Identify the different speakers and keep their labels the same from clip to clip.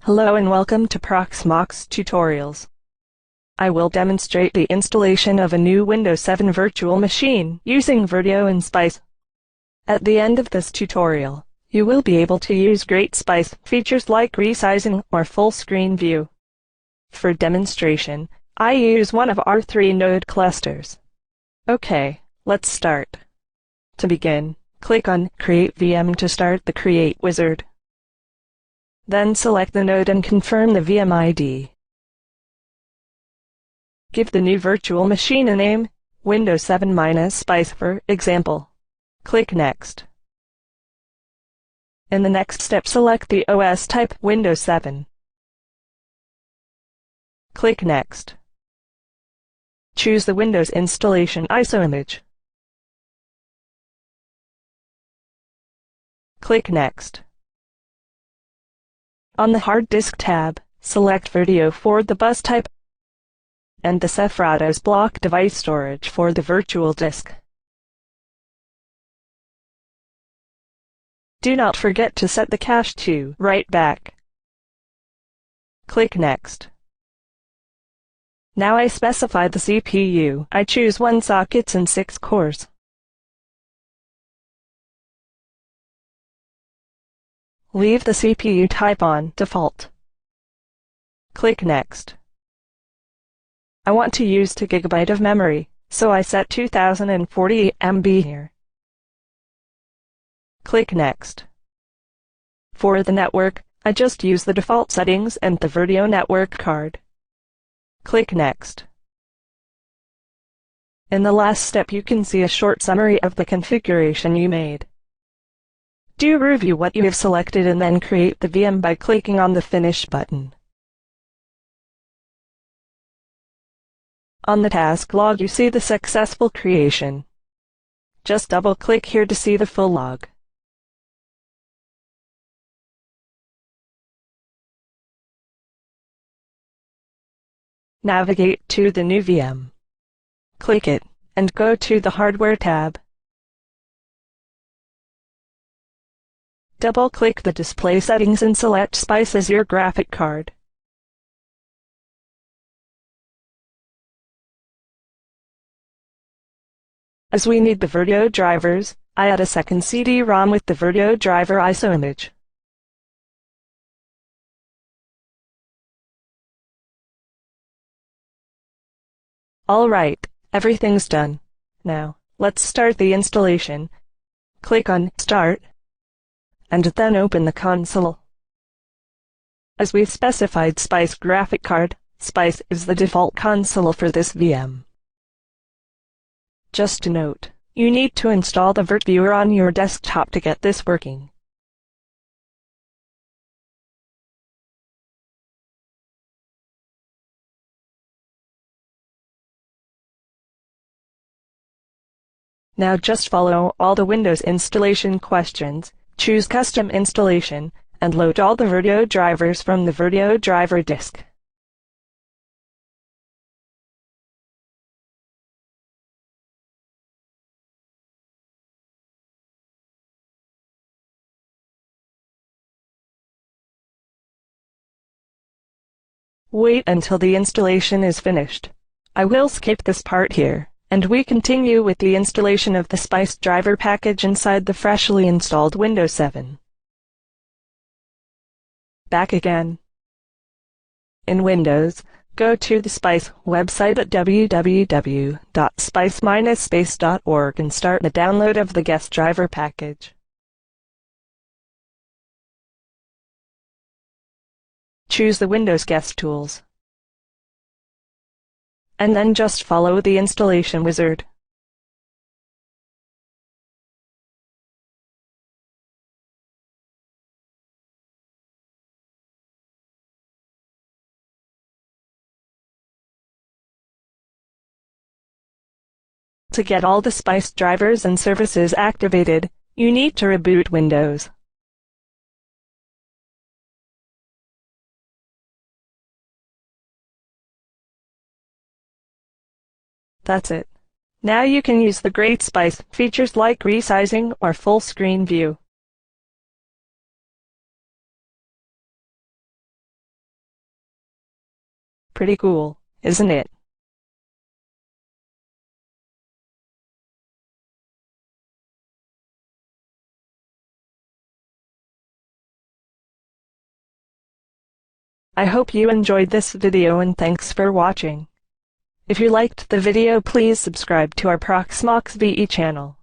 Speaker 1: Hello and welcome to Proxmox Tutorials. I will demonstrate the installation of a new Windows 7 virtual machine using Virtuo and Spice. At the end of this tutorial, you will be able to use great Spice features like resizing or full screen view. For demonstration, I use one of our 3 node clusters. Okay, let's start. To begin, click on Create VM to start the Create wizard. Then select the node and confirm the VM ID. Give the new virtual machine a name, Windows 7-Spice for example. Click Next. In the next step, select the OS type Windows 7. Click Next. Choose the Windows installation ISO image. Click Next. On the Hard Disk tab, select Virtuo for the bus type and the Separados block device storage for the virtual disk. Do not forget to set the cache to write back. Click Next. Now I specify the CPU. I choose 1 sockets and 6 cores. Leave the CPU type on default. Click Next. I want to use 2 GB of memory, so I set 2048 MB here. Click Next. For the network, I just use the default settings and the Virtuo network card. Click Next. In the last step, you can see a short summary of the configuration you made. Do review what you have selected and then create the VM by clicking on the Finish button. On the task log, you see the successful creation. Just double-click here to see the full log. Navigate to the new VM. Click it, and go to the Hardware tab. Double-click the display settings and select Spice as your graphic card. As we need the Virtuo drivers, I add a second CD-ROM with the Virtuo driver ISO image. Alright, everything's done. Now, let's start the installation. Click on Start, and then open the console. As we specified Spice graphic card, Spice is the default console for this VM. Just a note, you need to install the VirtViewer on your desktop to get this working. Now just follow all the Windows installation questions. Choose Custom Installation, and load all the Virtuo drivers from the Virtuo driver disk. Wait until the installation is finished. I will skip this part here, and we continue with the installation of the Spice driver package inside the freshly installed Windows 7. Back again. In Windows, go to the Spice website at www.spice-space.org and start the download of the guest driver package. Choose the Windows Guest Tools, and then just follow the installation wizard. To get all the Spice drivers and services activated, you need to reboot Windows. That's it. Now you can use the great Spice features like resizing or full screen view. pretty cool, isn't it? I hope you enjoyed this video and thanks for watching. If you liked the video, please subscribe to our Proxmox VE channel.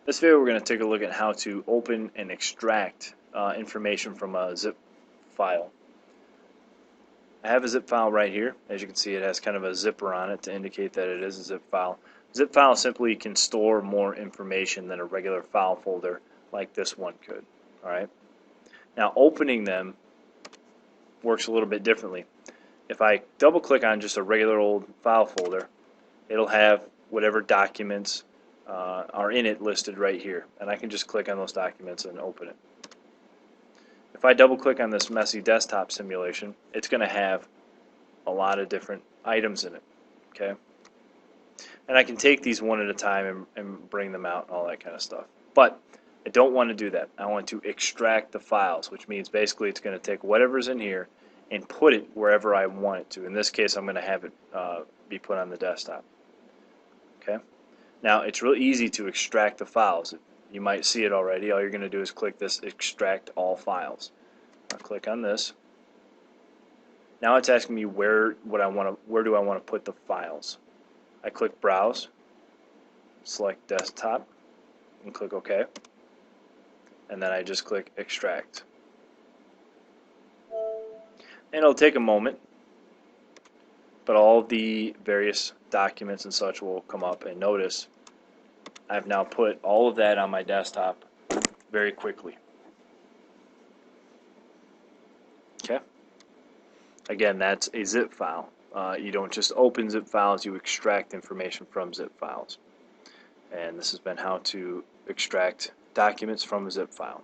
Speaker 2: This video we're going to take a look at how to open and extract information from a zip file. I have a zip file right here. As you can see, it has kind of a zipper on it to indicate that it is a zip file. Zip file simply can store more information than a regular file folder like this one could. Alright. Now opening them works a little bit differently. If I double click on just a regular old file folder, it'll have whatever documents are in it listed right here, and I can just click on those documents and open it. If I double click on this messy desktop simulation, it's going to have a lot of different items in it. Okay, and I can take these one at a time and bring them out and all that kind of stuff. But I don't want to do that. I want to extract the files, which means basically it's going to take whatever's in here and put it wherever I want it to. In this case, I'm going to have it be put on the desktop. Okay. Now, it's real easy to extract the files. You might see it already. All you're going to do is click this Extract All Files. I'll click on this. Now it's asking me where do I want to put the files. I click Browse, select Desktop, and click OK. And then I just click Extract. And it'll take a moment, but all the various documents and such will come up, and notice I've now put all of that on my desktop very quickly. Okay. Again, that's a zip file. You don't just open zip files, you extract information from zip files. And this has been how to extract documents from a zip file.